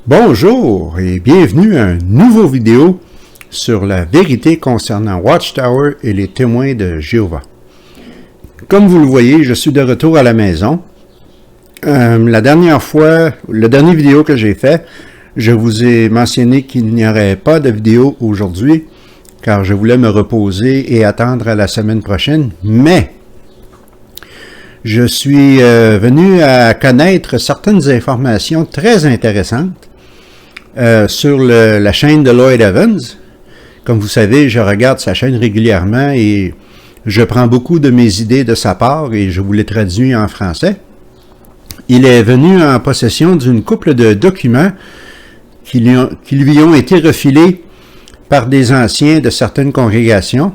Bonjour et bienvenue à une nouvelle vidéo sur la vérité concernant Watchtower et les témoins de Jéhovah. Comme vous le voyez, je suis de retour à la maison. La dernière vidéo que j'ai fait, je vous ai mentionné qu'il n'y aurait pas de vidéo aujourd'hui car je voulais me reposer et attendre à la semaine prochaine, mais je suis venu à connaître certaines informations très intéressantes sur la chaîne de Lloyd Evans. Comme vous savez, je regarde sa chaîne régulièrement et je prends beaucoup de mes idées de sa part et je vous les traduis en français. Il est venu en possession d'une couple de documents qui lui ont été refilés par des anciens de certaines congrégations.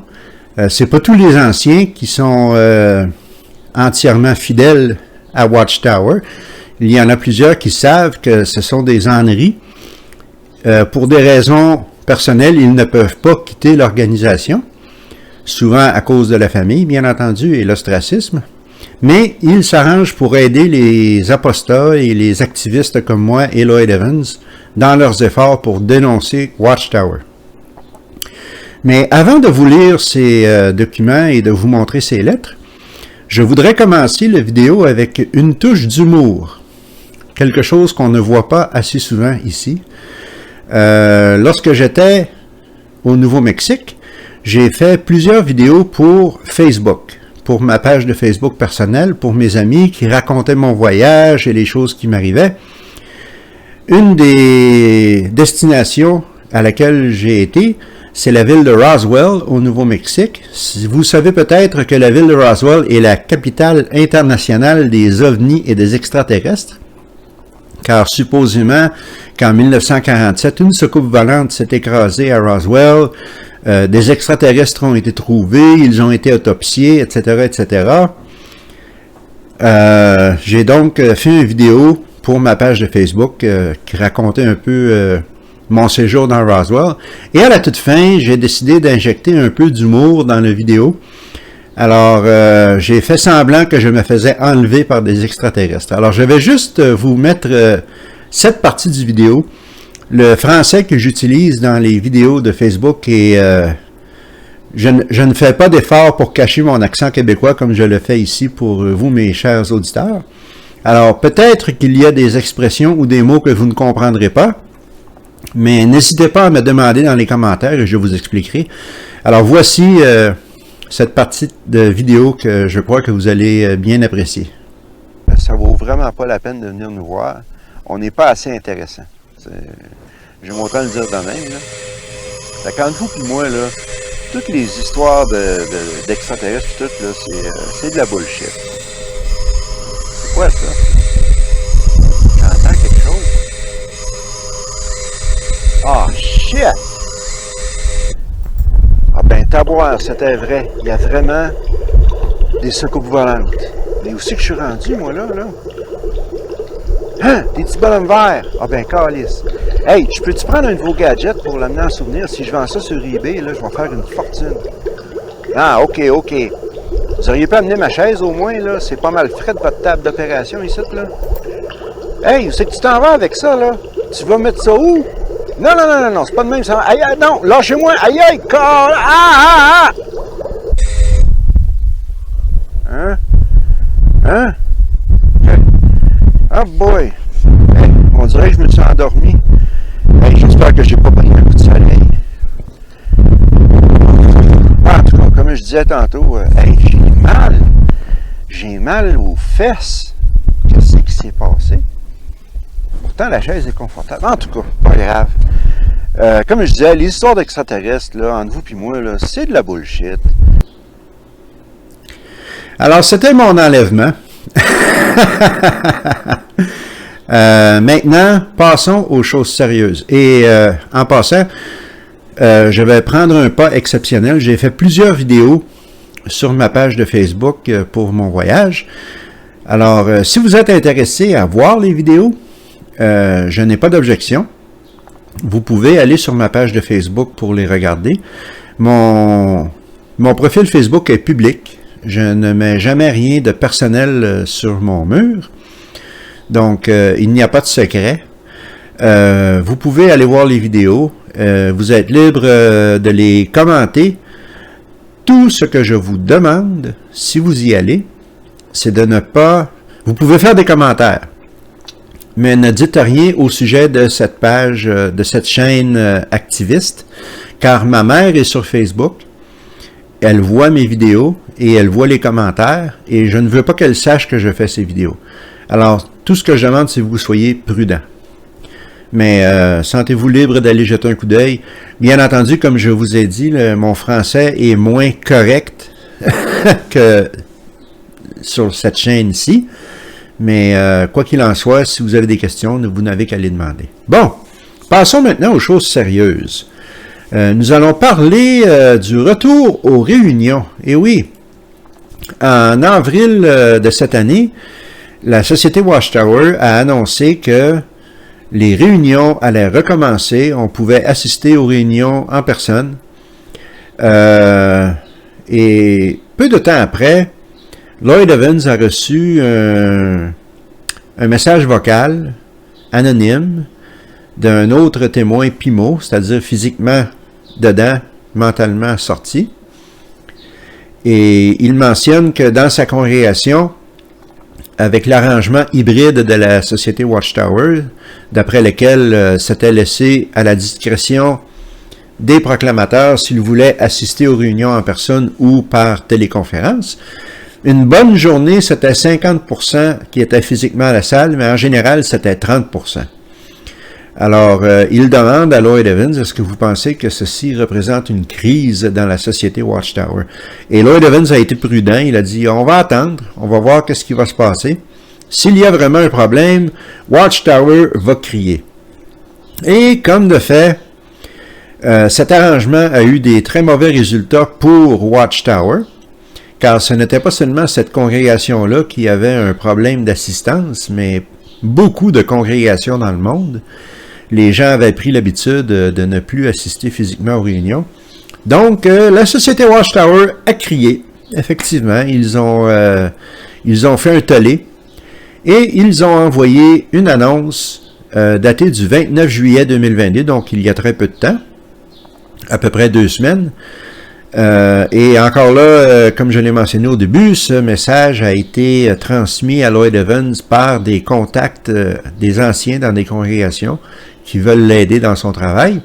C'est pas tous les anciens qui sont entièrement fidèles à Watchtower. Il y en a plusieurs qui savent que ce sont des âneries. Pour des raisons personnelles, ils ne peuvent pas quitter l'organisation, souvent à cause de la famille, bien entendu, et l'ostracisme, mais ils s'arrangent pour aider les apostats et les activistes comme moi et Lloyd Evans dans leurs efforts pour dénoncer Watchtower. Mais avant de vous lire ces documents et de vous montrer ces lettres, je voudrais commencer la vidéo avec une touche d'humour, quelque chose qu'on ne voit pas assez souvent ici. Lorsque j'étais au Nouveau-Mexique, j'ai fait plusieurs vidéos pour Facebook, pour ma page de Facebook personnelle, pour mes amis qui racontaient mon voyage et les choses qui m'arrivaient. Une des destinations à laquelle j'ai été, c'est la ville de Roswell, au Nouveau-Mexique. Vous savez peut-être que la ville de Roswell est la capitale internationale des ovnis et des extraterrestres, car supposément qu'en 1947, une soucoupe volante s'est écrasée à Roswell, des extraterrestres ont été trouvés, ils ont été autopsiés, etc., etc. J'ai donc fait une vidéo pour ma page de Facebook qui racontait un peu mon séjour dans Roswell. Et à la toute fin, j'ai décidé d'injecter un peu d'humour dans la vidéo. Alors, j'ai fait semblant que je me faisais enlever par des extraterrestres. Alors, je vais juste vous mettre cette partie du vidéo. Le français que j'utilise dans les vidéos de Facebook et je ne fais pas d'effort pour cacher mon accent québécois comme je le fais ici pour vous, mes chers auditeurs. Alors, peut-être qu'il y a des expressions ou des mots que vous ne comprendrez pas, mais n'hésitez pas à me demander dans les commentaires et je vous expliquerai. Alors, voici cette partie de vidéo que je crois que vous allez bien apprécier. Ça vaut vraiment pas la peine de venir nous voir. On n'est pas assez intéressant. J'ai mon temps de le dire de même. Là. Fait qu'entre vous et moi, là, toutes les histoires d'extraterrestres et tout, là, c'est de la bullshit. C'est quoi ça? J'entends quelque chose. Ah, shit! Ah ben, taboire, c'était vrai. Il y a vraiment des soucoupes volantes. Mais où c'est que je suis rendu, moi, là? Hein? Des petits bonhommes verts. Ah ben, calice. Hey, je peux-tu prendre un nouveau gadget pour l'amener en souvenir? Si je vends ça sur eBay, là, je vais faire une fortune. Ah, OK. Vous auriez pas amené ma chaise, au moins, là? C'est pas mal frais de votre table d'opération, ici, là. Hey, où c'est que tu t'en vas avec ça, là? Tu vas mettre ça où? Non, c'est pas de même, ça. Aïe, non, lâchez-moi. Aïe, ah! Hein? Oh boy! Hey, on dirait que je me suis endormi. Hey, j'espère que j'ai pas pris un coup de soleil. Ah, en tout cas, comme je disais tantôt, hey, j'ai mal aux fesses. Qu'est-ce qui s'est passé? Pourtant, la chaise est confortable. En tout cas, pas grave. Comme je disais, les histoires d'extraterrestres, là, entre vous et moi, là, c'est de la bullshit. Alors, c'était mon enlèvement. Maintenant, passons aux choses sérieuses. Et en passant, je vais prendre un pas exceptionnel. J'ai fait plusieurs vidéos sur ma page de Facebook pour mon voyage. Alors, si vous êtes intéressé à voir les vidéos, je n'ai pas d'objection. Vous pouvez aller sur ma page de Facebook pour les regarder. Mon profil Facebook est public. Je ne mets jamais rien de personnel sur mon mur. Donc, il n'y a pas de secret. Vous pouvez aller voir les vidéos. Vous êtes libre de les commenter. Tout ce que je vous demande, si vous y allez, c'est de ne pas... Vous pouvez faire des commentaires, mais ne dites rien au sujet de cette page, de cette chaîne activiste, car ma mère est sur Facebook, elle voit mes vidéos et elle voit les commentaires, et je ne veux pas qu'elle sache que je fais ces vidéos. Alors, tout ce que je demande, c'est que vous soyez prudent. Mais sentez-vous libre d'aller jeter un coup d'œil. Bien entendu, comme je vous ai dit, mon français est moins correct que sur cette chaîne-ci. Mais quoi qu'il en soit, si vous avez des questions, vous n'avez qu'à les demander. Bon, passons maintenant aux choses sérieuses. Nous allons parler du retour aux réunions. Et oui, en avril de cette année, la société Watchtower a annoncé que les réunions allaient recommencer. On pouvait assister aux réunions en personne. Et peu de temps après, Lloyd Evans a reçu un message vocal anonyme d'un autre témoin PIMO, c'est-à-dire physiquement dedans, mentalement sorti. Et il mentionne que dans sa congrégation, avec l'arrangement hybride de la société Watchtower, d'après lequel s'était laissé à la discrétion des proclamateurs s'ils voulaient assister aux réunions en personne ou par téléconférence, une bonne journée, c'était 50% qui étaient physiquement à la salle, mais en général, c'était 30%. Alors, il demande à Lloyd Evans, est-ce que vous pensez que ceci représente une crise dans la société Watchtower? Et Lloyd Evans a été prudent, il a dit, on va attendre, on va voir qu'est-ce qui va se passer. S'il y a vraiment un problème, Watchtower va crier. Et comme de fait, cet arrangement a eu des très mauvais résultats pour Watchtower, car ce n'était pas seulement cette congrégation-là qui avait un problème d'assistance, mais beaucoup de congrégations dans le monde. Les gens avaient pris l'habitude de ne plus assister physiquement aux réunions. Donc, la société Watchtower a crié. Effectivement, ils ont fait un tollé et ils ont envoyé une annonce datée du 29 juillet 2022, donc il y a très peu de temps, à peu près 2 semaines. Et encore là, comme je l'ai mentionné au début, ce message a été transmis à Lloyd Evans par des contacts des anciens dans des congrégations qui veulent l'aider dans son travail.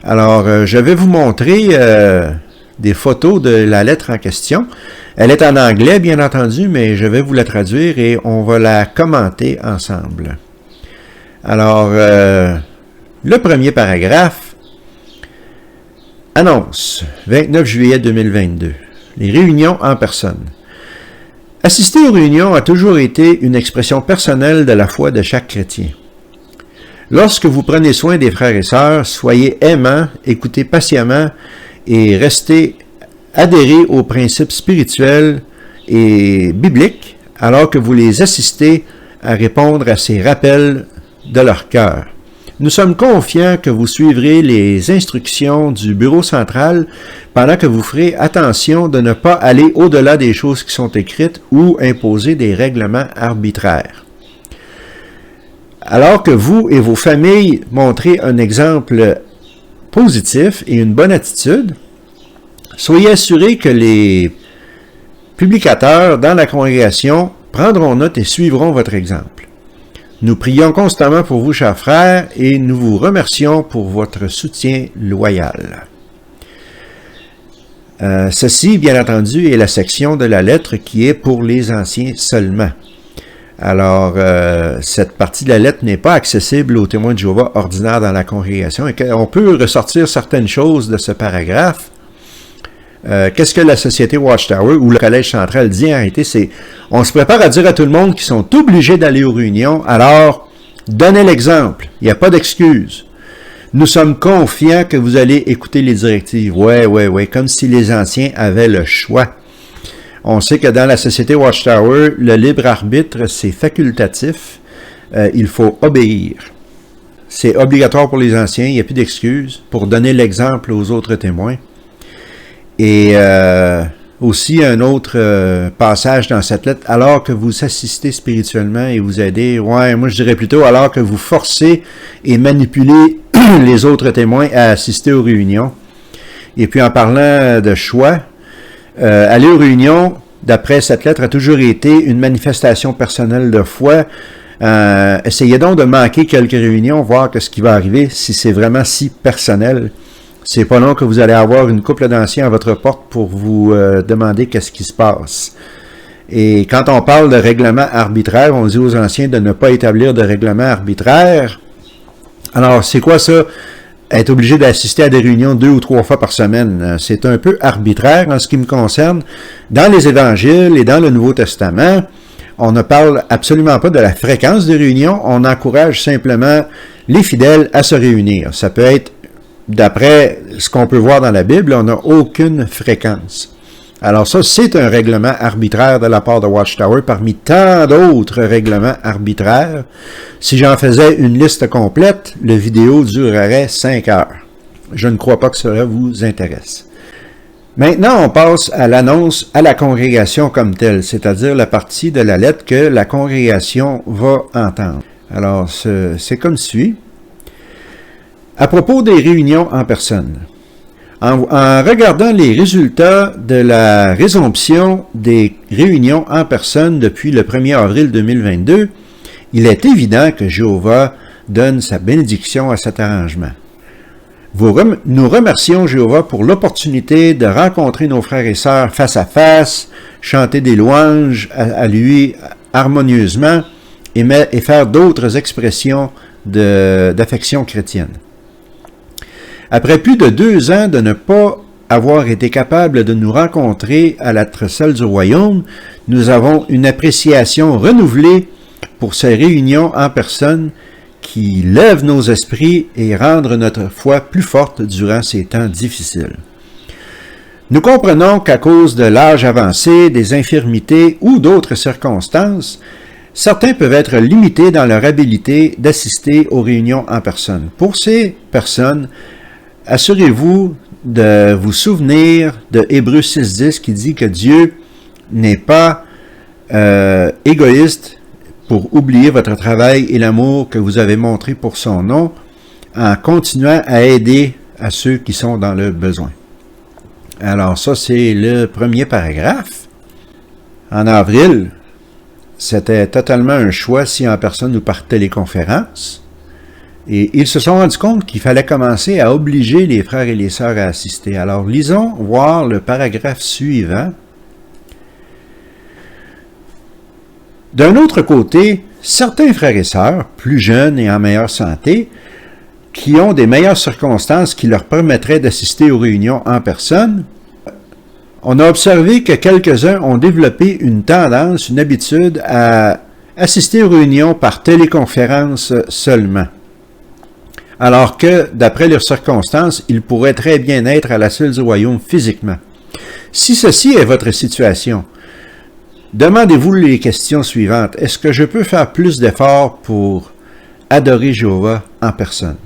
Alors, je vais vous montrer des photos de la lettre en question. Elle est en anglais, bien entendu, mais je vais vous la traduire et on va la commenter ensemble. Alors, le premier paragraphe. Annonce, 29 juillet 2022. Les réunions en personne. Assister aux réunions a toujours été une expression personnelle de la foi de chaque chrétien. Lorsque vous prenez soin des frères et sœurs, soyez aimants, écoutez patiemment et restez adhérés aux principes spirituels et bibliques alors que vous les assistez à répondre à ces rappels de leur cœur. Nous sommes confiants que vous suivrez les instructions du bureau central pendant que vous ferez attention de ne pas aller au-delà des choses qui sont écrites ou imposer des règlements arbitraires. Alors que vous et vos familles montrez un exemple positif et une bonne attitude, soyez assurés que les publicateurs dans la congrégation prendront note et suivront votre exemple. Nous prions constamment pour vous, chers frères, et nous vous remercions pour votre soutien loyal. Ceci, bien entendu, est la section de la lettre qui est pour les anciens seulement. Alors, cette partie de la lettre n'est pas accessible aux témoins de Jéhovah ordinaires dans la congrégation. Et on peut ressortir certaines choses de ce paragraphe. Qu'est-ce que la société Watchtower ou le collège central dit en réalité, c'est on se prépare à dire à tout le monde qu'ils sont obligés d'aller aux réunions, alors donnez l'exemple, il n'y a pas d'excuse. Nous sommes confiants que vous allez écouter les directives. Ouais, comme si les anciens avaient le choix. On sait que dans la société Watchtower, le libre arbitre, c'est facultatif. Il faut obéir. C'est obligatoire pour les anciens, il n'y a plus d'excuses pour donner l'exemple aux autres témoins. Et Aussi, un autre passage dans cette lettre, alors que vous assistez spirituellement et vous aidez, ouais, moi je dirais plutôt, alors que vous forcez et manipulez les autres témoins à assister aux réunions. Et puis en parlant de choix, aller aux réunions, d'après cette lettre, a toujours été une manifestation personnelle de foi. Essayez donc de manquer quelques réunions, voir ce qui va arriver si c'est vraiment si personnel. C'est pas long que vous allez avoir une couple d'anciens à votre porte pour vous demander qu'est-ce qui se passe. Et quand on parle de règlement arbitraire, on dit aux anciens de ne pas établir de règlement arbitraire. Alors, c'est quoi ça? Être obligé d'assister à des réunions 2 ou 3 fois par semaine. C'est un peu arbitraire en ce qui me concerne. Dans les évangiles et dans le Nouveau Testament, on ne parle absolument pas de la fréquence des réunions, on encourage simplement les fidèles à se réunir. Ça peut être, d'après ce qu'on peut voir dans la Bible, on n'a aucune fréquence. Alors ça, c'est un règlement arbitraire de la part de Watchtower parmi tant d'autres règlements arbitraires. Si j'en faisais une liste complète, la vidéo durerait 5 heures. Je ne crois pas que cela vous intéresse. Maintenant, on passe à l'annonce à la congrégation comme telle, c'est-à-dire la partie de la lettre que la congrégation va entendre. Alors, c'est comme suit. À propos des réunions en personne, en regardant les résultats de la résomption des réunions en personne depuis le 1er avril 2022, il est évident que Jéhovah donne sa bénédiction à cet arrangement. Nous remercions Jéhovah pour l'opportunité de rencontrer nos frères et sœurs face à face, chanter des louanges à lui harmonieusement et faire d'autres expressions d'affection chrétienne. Après plus de 2 ans de ne pas avoir été capable de nous rencontrer à la salle du royaume, nous avons une appréciation renouvelée pour ces réunions en personne qui lèvent nos esprits et rendent notre foi plus forte durant ces temps difficiles. Nous comprenons qu'à cause de l'âge avancé, des infirmités ou d'autres circonstances, certains peuvent être limités dans leur habilité d'assister aux réunions en personne. Pour ces personnes, assurez-vous de vous souvenir de Hébreux 6.10 qui dit que Dieu n'est pas égoïste pour oublier votre travail et l'amour que vous avez montré pour son nom en continuant à aider à ceux qui sont dans le besoin. Alors ça, c'est le premier paragraphe. En avril, c'était totalement un choix si en personne ou par téléconférence. Et ils se sont rendus compte qu'il fallait commencer à obliger les frères et les sœurs à assister. Alors, lisons voir le paragraphe suivant. D'un autre côté, certains frères et sœurs, plus jeunes et en meilleure santé, qui ont des meilleures circonstances qui leur permettraient d'assister aux réunions en personne, on a observé que quelques-uns ont développé une tendance, une habitude à assister aux réunions par téléconférence seulement. Alors que, d'après leurs circonstances, ils pourraient très bien être à la salle du royaume physiquement. Si ceci est votre situation, demandez-vous les questions suivantes. Est-ce que je peux faire plus d'efforts pour adorer Jéhovah en personne?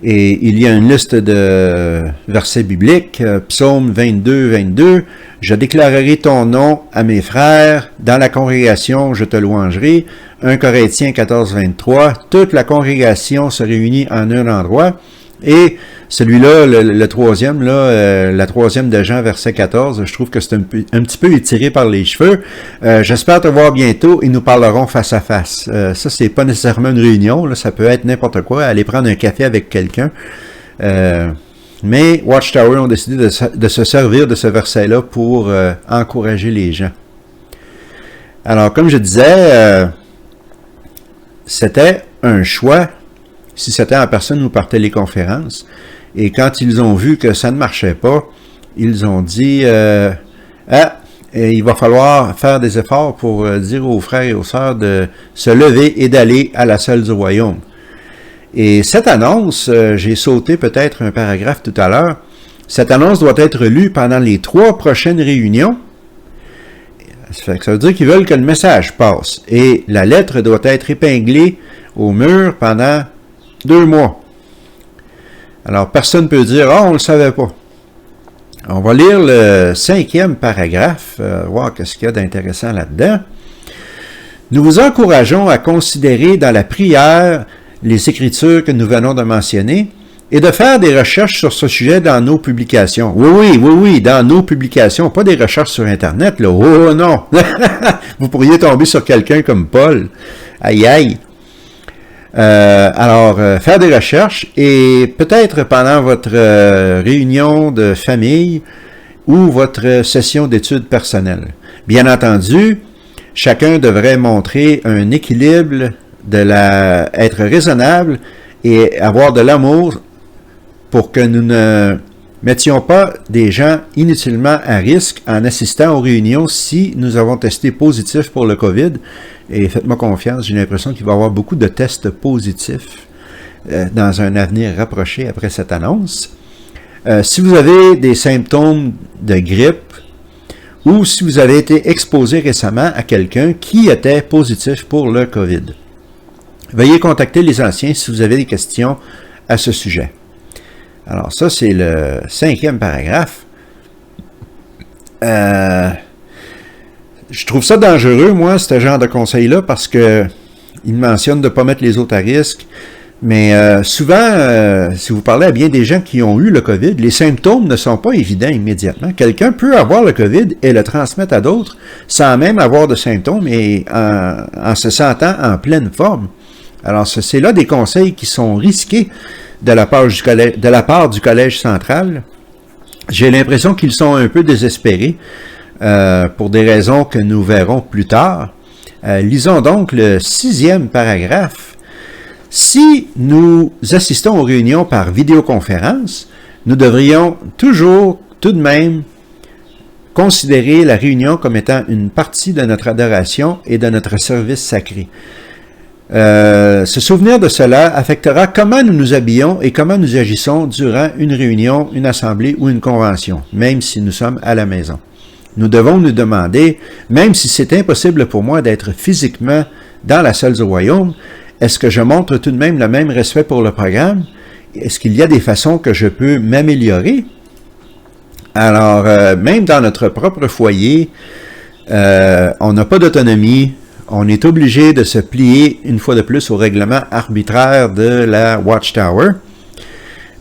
Et il y a une liste de versets bibliques, Psaume 22, 22, « Je déclarerai ton nom à mes frères, dans la congrégation je te louangerai. » 1 Corinthiens 14, 23, « Toute la congrégation se réunit en un endroit. » Et celui-là, le troisième, la troisième de Jean, verset 14, je trouve que c'est un petit peu étiré par les cheveux. J'espère te voir bientôt et nous parlerons face à face. Ça, c'est pas nécessairement une réunion, là, ça peut être n'importe quoi, aller prendre un café avec quelqu'un. Mais Watchtower ont décidé de se servir de ce verset-là pour encourager les gens. Alors, comme je disais, c'était un choix si c'était en personne ou par téléconférence. Et quand ils ont vu que ça ne marchait pas, ils ont dit il va falloir faire des efforts pour dire aux frères et aux sœurs de se lever et d'aller à la salle du royaume. Et cette annonce, j'ai sauté peut-être un paragraphe tout à l'heure, cette annonce doit être lue pendant les 3 prochaines réunions. Ça veut dire qu'ils veulent que le message passe. Et la lettre doit être épinglée au mur pendant 2 mois. Alors, personne ne peut dire « Ah, on ne le savait pas ». On va lire le 5e paragraphe, voir ce qu'il y a d'intéressant là-dedans. Nous vous encourageons à considérer dans la prière les Écritures que nous venons de mentionner et de faire des recherches sur ce sujet dans nos publications. Oui, dans nos publications, pas des recherches sur Internet, là. Oh non! Vous pourriez tomber sur quelqu'un comme Paul. Aïe, aïe! Alors, faire des recherches et peut-être pendant votre réunion de famille ou votre session d'études personnelles. Bien entendu, chacun devrait montrer un équilibre, être raisonnable et avoir de l'amour pour que nous ne mettions pas des gens inutilement à risque en assistant aux réunions si nous avons testé positif pour le COVID. Et faites-moi confiance, j'ai l'impression qu'il va y avoir beaucoup de tests positifs dans un avenir rapproché après cette annonce. Si vous avez des symptômes de grippe ou si vous avez été exposé récemment à quelqu'un qui était positif pour le COVID, veuillez contacter les anciens si vous avez des questions à ce sujet. Alors ça, c'est le 5e paragraphe. Je trouve ça dangereux, moi, ce genre de conseil-là, parce que il mentionne de ne pas mettre les autres à risque. Mais souvent, si vous parlez à bien des gens qui ont eu le COVID, les symptômes ne sont pas évidents immédiatement. Quelqu'un peut avoir le COVID et le transmettre à d'autres sans même avoir de symptômes et en se sentant en pleine forme. Alors, c'est là des conseils qui sont risqués de la part du Collège central. J'ai l'impression qu'ils sont un peu désespérés pour des raisons que nous verrons plus tard. Lisons donc le 6e paragraphe. Si nous assistons aux réunions par vidéoconférence, nous devrions toujours, tout de même, considérer la réunion comme étant une partie de notre adoration et de notre service sacré. Se souvenir de cela affectera comment nous nous habillons et comment nous agissons durant une réunion, une assemblée ou une convention, même si nous sommes à la maison. Nous devons nous demander, même si c'est impossible pour moi d'être physiquement dans la salle du royaume, est-ce que je montre tout de même le même respect pour le programme? Est-ce qu'il y a des façons que je peux m'améliorer? Alors, même dans notre propre foyer, on n'a pas d'autonomie. On est obligé de se plier une fois de plus au règlement arbitraire de la Watchtower.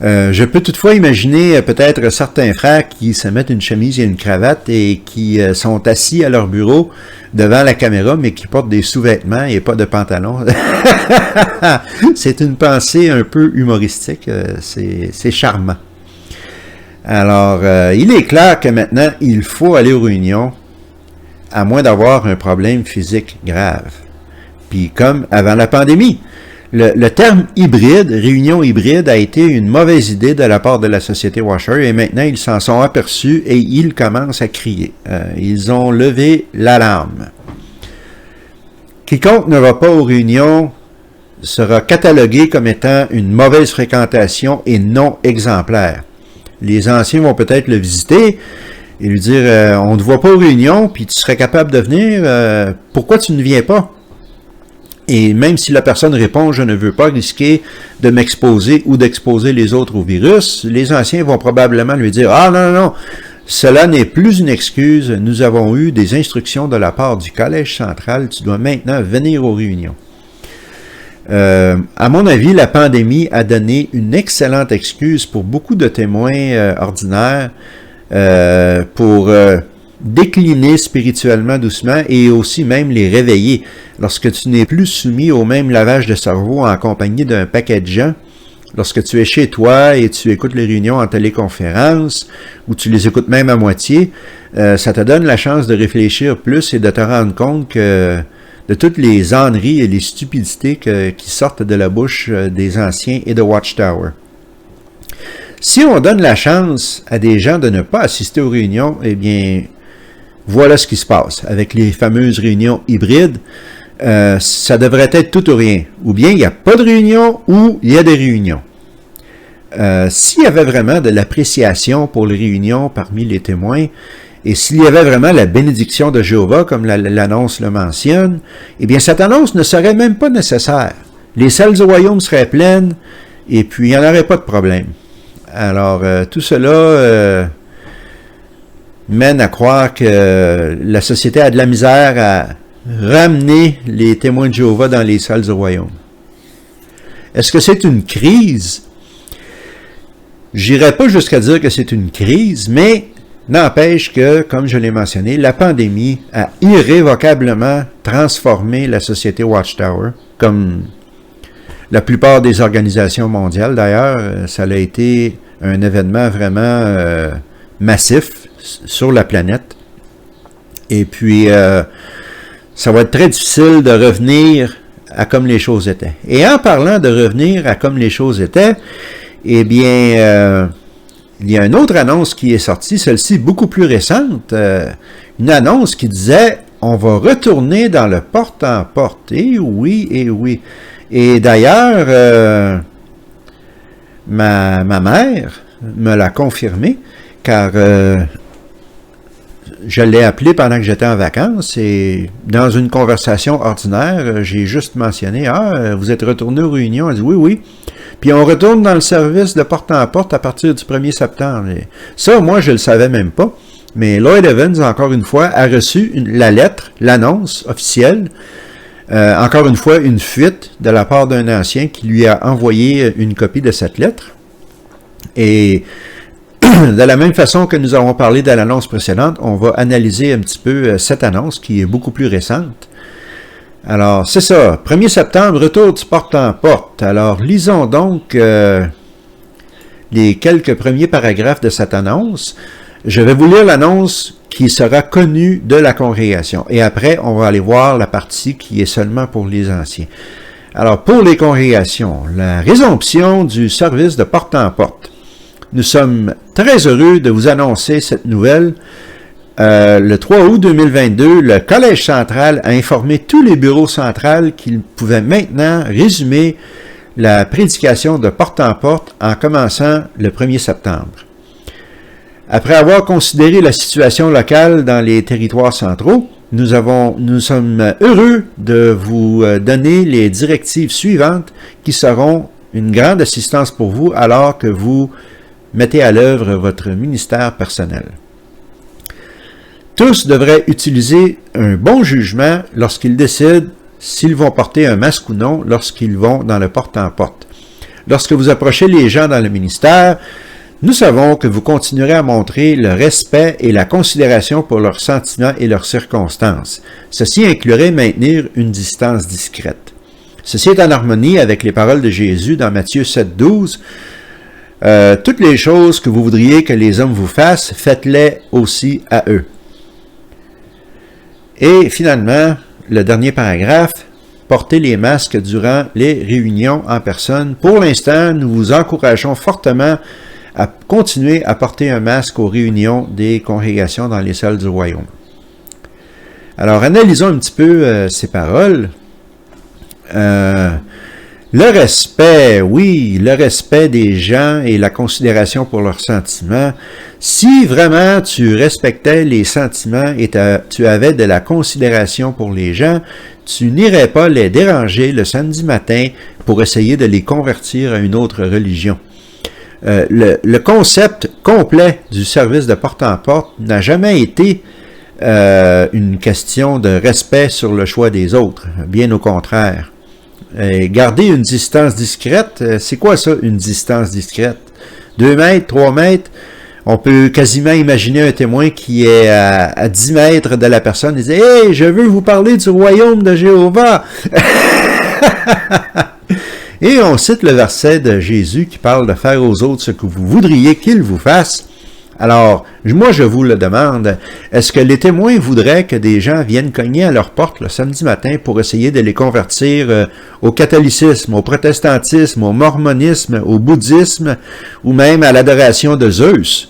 Je peux toutefois imaginer peut-être certains frères qui se mettent une chemise et une cravate et qui sont assis à leur bureau devant la caméra, mais qui portent des sous-vêtements et pas de pantalon. C'est une pensée un peu humoristique. C'est charmant. Alors, il est clair que maintenant, il faut aller aux réunions, à moins d'avoir un problème physique grave. Puis comme avant la pandémie, le terme hybride, réunion hybride, a été une mauvaise idée de la part de la Société Washer et maintenant ils s'en sont aperçus et ils commencent à crier. Ils ont levé l'alarme. Quiconque ne va pas aux réunions sera catalogué comme étant une mauvaise fréquentation et non exemplaire. Les anciens vont peut-être le visiter et lui dire on ne te voit pas aux réunions, puis tu serais capable de venir, pourquoi tu ne viens pas? Et même si la personne répond « je ne veux pas risquer de m'exposer ou d'exposer les autres au virus », les anciens vont probablement lui dire « ah non, cela n'est plus une excuse, nous avons eu des instructions de la part du Collège central, tu dois maintenant venir aux réunions ». À mon avis, la pandémie a donné une excellente excuse pour beaucoup de témoins ordinaires pour décliner spirituellement doucement et aussi même les réveiller lorsque tu n'es plus soumis au même lavage de cerveau en compagnie d'un paquet de gens, lorsque tu es chez toi et tu écoutes les réunions en téléconférence ou tu les écoutes même à moitié, ça te donne la chance de réfléchir plus et de te rendre compte que de toutes les âneries et les stupidités qui sortent de la bouche des anciens et de Watchtower. Si on donne la chance à des gens de ne pas assister aux réunions, eh bien, voilà ce qui se passe avec les fameuses réunions hybrides. Ça devrait être tout ou rien. Ou bien il n'y a pas de réunion ou il y a des réunions. S'il y avait vraiment de l'appréciation pour les réunions parmi les témoins, et s'il y avait vraiment la bénédiction de Jéhovah, comme l'annonce le mentionne, eh bien cette annonce ne serait même pas nécessaire. Les salles du royaume seraient pleines, et puis il n'y en aurait pas de problème. Alors, tout cela mène à croire que la société a de la misère à ramener les témoins de Jéhovah dans les salles du royaume. Est-ce que c'est une crise? J'irai pas jusqu'à dire que c'est une crise, mais n'empêche que, comme je l'ai mentionné, la pandémie a irrévocablement transformé la société Watchtower, comme la plupart des organisations mondiales. D'ailleurs, ça a été un événement vraiment massif sur la planète. Et puis, ça va être très difficile de revenir à comme les choses étaient. Et en parlant de revenir à comme les choses étaient, eh bien, il y a une autre annonce qui est sortie, celle-ci beaucoup plus récente, une annonce qui disait « On va retourner dans le porte-en-porte. » Eh oui, eh oui. Et d'ailleurs, ma mère me l'a confirmé, car je l'ai appelé pendant que j'étais en vacances et dans une conversation ordinaire, j'ai juste mentionné « Ah, vous êtes retourné aux réunions? » Elle dit « Oui, oui. » Puis on retourne dans le service de porte-en-porte à partir du 1er septembre. Et ça, moi, je ne le savais même pas. Mais Lloyd Evans, encore une fois, a reçu la lettre, l'annonce officielle. Encore une fois, une fuite de la part d'un ancien qui lui a envoyé une copie de cette lettre. Et de la même façon que nous avons parlé de l'annonce précédente, on va analyser un petit peu cette annonce qui est beaucoup plus récente. Alors, c'est ça. 1er septembre, retour du porte-en-porte. Alors, lisons donc les quelques premiers paragraphes de cette annonce. Je vais vous lire l'annonce qui sera connue de la congrégation. Et après, on va aller voir la partie qui est seulement pour les anciens. Alors, pour les congrégations, la résomption du service de porte-en-porte. Nous sommes très heureux de vous annoncer cette nouvelle. Le 3 août 2022, le Collège central a informé tous les bureaux centrales qu'ils pouvaient maintenant résumer la prédication de porte-en-porte en commençant le 1er septembre. Après avoir considéré la situation locale dans les territoires centraux, nous sommes heureux de vous donner les directives suivantes qui seront une grande assistance pour vous alors que vous mettez à l'œuvre votre ministère personnel. Tous devraient utiliser un bon jugement lorsqu'ils décident s'ils vont porter un masque ou non lorsqu'ils vont dans le porte-en-porte. Lorsque vous approchez les gens dans le ministère, nous savons que vous continuerez à montrer le respect et la considération pour leurs sentiments et leurs circonstances. Ceci inclurait maintenir une distance discrète. Ceci est en harmonie avec les paroles de Jésus dans Matthieu 7,12. Toutes les choses que vous voudriez que les hommes vous fassent, faites-les aussi à eux. Et finalement, le dernier paragraphe, portez les masques durant les réunions en personne. Pour l'instant, nous vous encourageons fortement à continuer à porter un masque aux réunions des congrégations dans les salles du royaume. Alors, analysons un petit peu ces paroles. Le respect, oui, le respect des gens et la considération pour leurs sentiments. Si vraiment tu respectais les sentiments et tu avais de la considération pour les gens, tu n'irais pas les déranger le samedi matin pour essayer de les convertir à une autre religion. Le concept complet du service de porte-en-porte n'a jamais été une question de respect sur le choix des autres, bien au contraire. Garder une distance discrète, c'est quoi ça, une distance discrète? 2 mètres, 3 mètres? On peut quasiment imaginer un témoin qui est à 10 mètres de la personne et dit « Hey, je veux vous parler du royaume de Jéhovah! » Et on cite le verset de Jésus qui parle de faire aux autres ce que vous voudriez qu'ils vous fassent. Alors, moi je vous le demande, est-ce que les témoins voudraient que des gens viennent cogner à leur porte le samedi matin pour essayer de les convertir au catholicisme, au protestantisme, au mormonisme, au bouddhisme ou même à l'adoration de Zeus?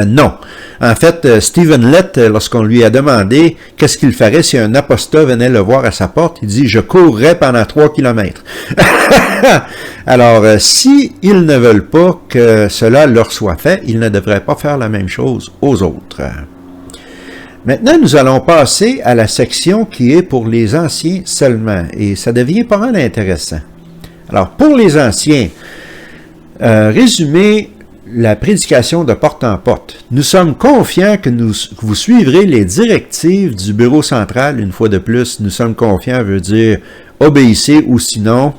Non. En fait, Stephen Lett, lorsqu'on lui a demandé qu'est-ce qu'il ferait si un apostat venait le voir à sa porte, il dit « Je courrais pendant 3 kilomètres. » Alors, si ils ne veulent pas que cela leur soit fait, ils ne devraient pas faire la même chose aux autres. Maintenant, nous allons passer à la section qui est pour les anciens seulement, et ça devient pas mal intéressant. Alors, pour les anciens, résumer la prédication de porte en porte. Nous sommes confiants que vous suivrez les directives du bureau central une fois de plus. Nous sommes confiants veut dire obéissez ou sinon.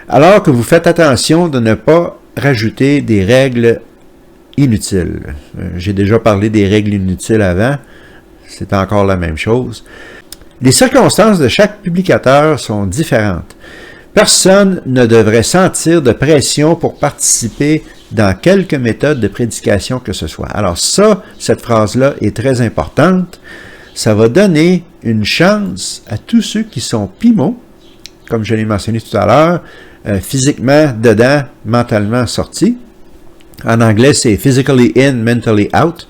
Alors que vous faites attention de ne pas rajouter des règles inutiles. J'ai déjà parlé des règles inutiles avant. C'est encore la même chose. Les circonstances de chaque publicateur sont différentes. Personne ne devrait sentir de pression pour participer dans quelque méthode de prédication que ce soit. Alors ça, cette phrase-là est très importante. Ça va donner une chance à tous ceux qui sont PIMO, comme je l'ai mentionné tout à l'heure, physiquement dedans, mentalement sorti. En anglais, c'est physically in, mentally out.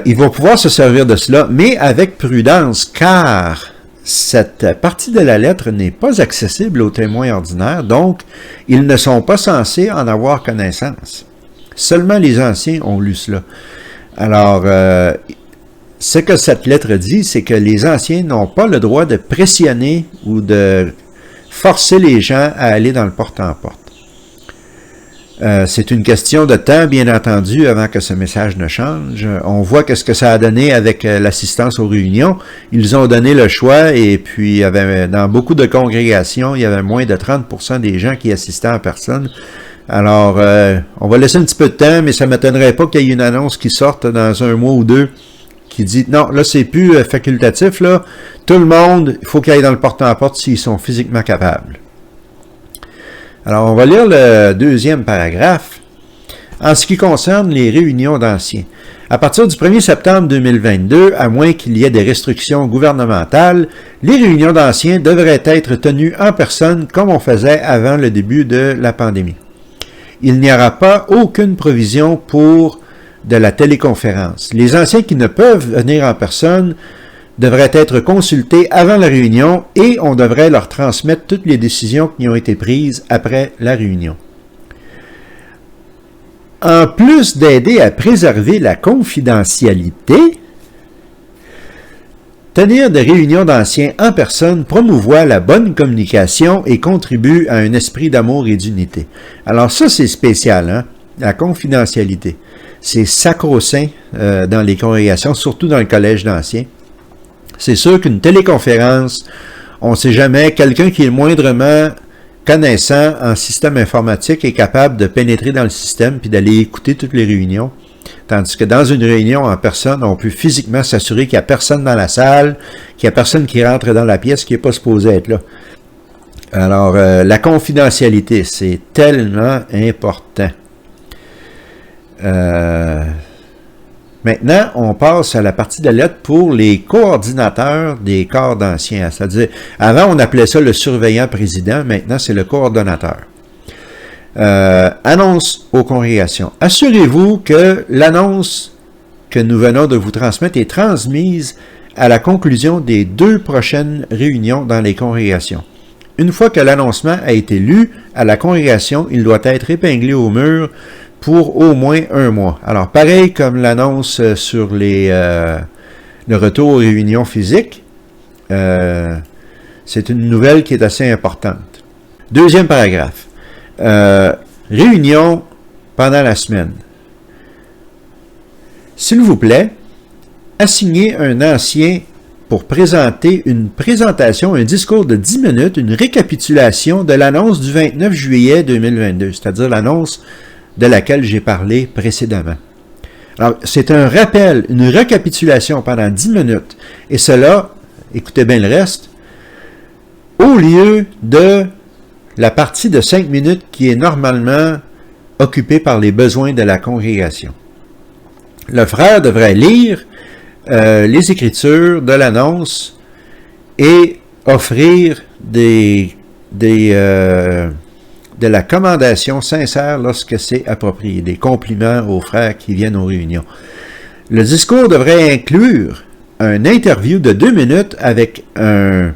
Ils vont pouvoir se servir de cela, mais avec prudence, car cette partie de la lettre n'est pas accessible aux témoins ordinaires, donc ils ne sont pas censés en avoir connaissance. Seulement les anciens ont lu cela. Alors, ce que cette lettre dit, c'est que les anciens n'ont pas le droit de pressionner ou de forcer les gens à aller dans le porte-en-porte. C'est une question de temps, bien entendu, avant que ce message ne change. On voit qu'est-ce que ça a donné avec l'assistance aux réunions. Ils ont donné le choix et puis dans beaucoup de congrégations, il y avait moins de 30% des gens qui assistaient en personne. Alors, on va laisser un petit peu de temps, mais ça ne m'étonnerait pas qu'il y ait une annonce qui sorte dans un mois ou deux qui dit, non, là, c'est plus facultatif, là. Tout le monde, il faut qu'il aille dans le porte-en-porte s'ils sont physiquement capables. Alors, on va lire le deuxième paragraphe. En ce qui concerne les réunions d'anciens, à partir du 1er septembre 2022, à moins qu'il y ait des restrictions gouvernementales, les réunions d'anciens devraient être tenues en personne comme on faisait avant le début de la pandémie. Il n'y aura pas aucune provision pour de la téléconférence. Les anciens qui ne peuvent venir en personne devraient être consultés avant la réunion et on devrait leur transmettre toutes les décisions qui ont été prises après la réunion. En plus d'aider à préserver la confidentialité, tenir des réunions d'anciens en personne promouvoit la bonne communication et contribue à un esprit d'amour et d'unité. Alors ça, c'est spécial, hein? La confidentialité. C'est sacro-saint dans les congrégations, surtout dans le collège d'anciens. C'est sûr qu'une téléconférence, on ne sait jamais, quelqu'un qui est moindrement connaissant en système informatique est capable de pénétrer dans le système puis d'aller écouter toutes les réunions. Tandis que dans une réunion en personne, on peut physiquement s'assurer qu'il n'y a personne dans la salle, qu'il n'y a personne qui rentre dans la pièce qui n'est pas supposé être là. Alors, la confidentialité, c'est tellement important. Maintenant, on passe à la partie de la lettre pour les coordinateurs des corps d'anciens. C'est-à-dire, avant, on appelait ça le surveillant président. Maintenant, c'est le coordonnateur. Annonce aux congrégations. Assurez-vous que l'annonce que nous venons de vous transmettre est transmise à la conclusion des 2 prochaines réunions dans les congrégations. Une fois que l'annoncement a été lu à la congrégation, il doit être épinglé au mur pour au moins 1 mois. Alors, pareil comme l'annonce sur le retour aux réunions physiques, c'est une nouvelle qui est assez importante. Deuxième paragraphe. Réunion pendant la semaine. S'il vous plaît, assignez un ancien pour présenter une présentation, un discours de 10 minutes, une récapitulation de l'annonce du 29 juillet 2022, c'est-à-dire l'annonce de laquelle j'ai parlé précédemment. Alors, c'est un rappel, une récapitulation pendant 10 minutes. Et cela, écoutez bien le reste, au lieu de la partie de 5 minutes qui est normalement occupée par les besoins de la congrégation. Le frère devrait lire les écritures de l'annonce et offrir de la commendation sincère lorsque c'est approprié, des compliments aux frères qui viennent aux réunions. Le discours devrait inclure un interview de 2 minutes avec un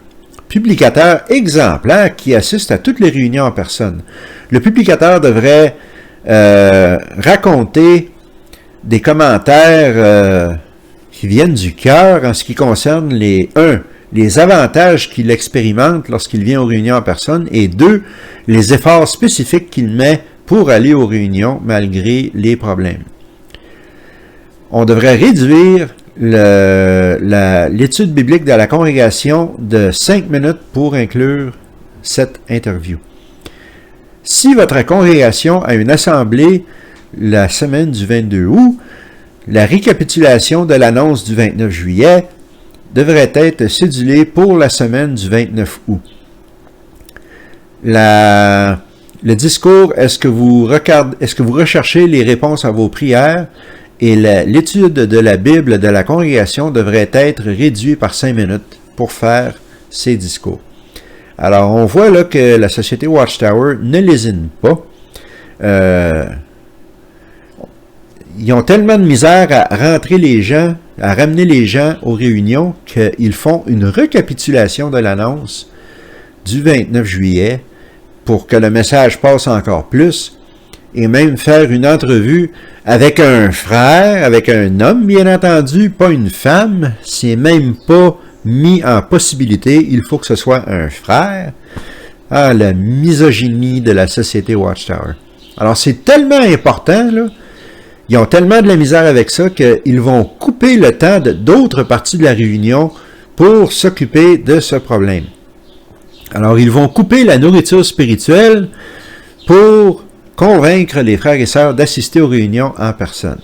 publicateur exemplaire qui assiste à toutes les réunions en personne. Le publicateur devrait raconter des commentaires qui viennent du cœur en ce qui concerne les avantages qu'il expérimente lorsqu'il vient aux réunions en personne, et 2, les efforts spécifiques qu'il met pour aller aux réunions malgré les problèmes. On devrait réduire l'étude biblique de la congrégation de 5 minutes pour inclure cette interview. Si votre congrégation a une assemblée la semaine du 22 août, la récapitulation de l'annonce du 29 juillet devrait être cédulée pour la semaine du 29 août. Le discours, est-ce que vous recherchez les réponses à vos prières? Et l'étude de la Bible de la congrégation devrait être réduite par 5 minutes pour faire ces discours. Alors, on voit là que la Société Watchtower ne lésine pas. Ils ont tellement de misère à ramener les gens aux réunions qu'ils font une récapitulation de l'annonce du 29 juillet pour que le message passe encore plus. Et même faire une entrevue avec un frère, avec un homme, bien entendu, pas une femme. C'est même pas mis en possibilité. Il faut que ce soit un frère. Ah, la misogynie de la société Watchtower. Alors, c'est tellement important, là. Ils ont tellement de la misère avec ça qu'ils vont couper le temps d'autres parties de la réunion pour s'occuper de ce problème. Alors, ils vont couper la nourriture spirituelle pour convaincre les frères et sœurs d'assister aux réunions en personne.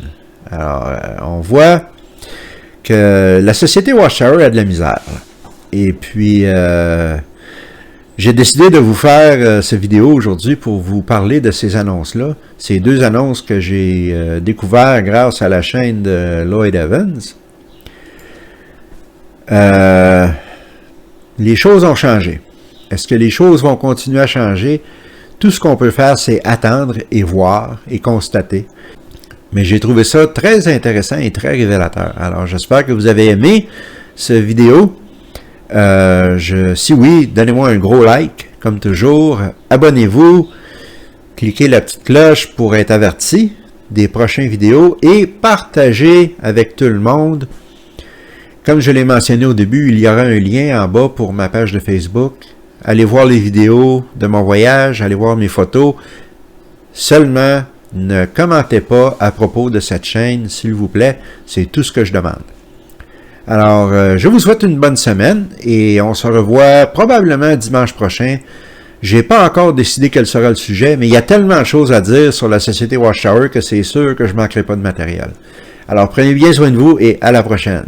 Alors, on voit que la société Watchtower a de la misère. Et puis, j'ai décidé de vous faire cette vidéo aujourd'hui pour vous parler de ces annonces-là. Ces 2 annonces que j'ai découvertes grâce à la chaîne de Lloyd Evans. Les choses ont changé. Est-ce que les choses vont continuer à changer? Tout ce qu'on peut faire, c'est attendre et voir et constater. Mais j'ai trouvé ça très intéressant et très révélateur. Alors, j'espère que vous avez aimé cette vidéo. Si oui, donnez-moi un gros like, comme toujours. Abonnez-vous. Cliquez la petite cloche pour être averti des prochaines vidéos et partagez avec tout le monde. Comme je l'ai mentionné au début, il y aura un lien en bas pour ma page de Facebook. Allez voir les vidéos de mon voyage, allez voir mes photos. Seulement, ne commentez pas à propos de cette chaîne, s'il vous plaît. C'est tout ce que je demande. Alors, je vous souhaite une bonne semaine et on se revoit probablement dimanche prochain. J'ai pas encore décidé quel sera le sujet, mais il y a tellement de choses à dire sur la société Watchtower que c'est sûr que je manquerai pas de matériel. Alors, prenez bien soin de vous et à la prochaine.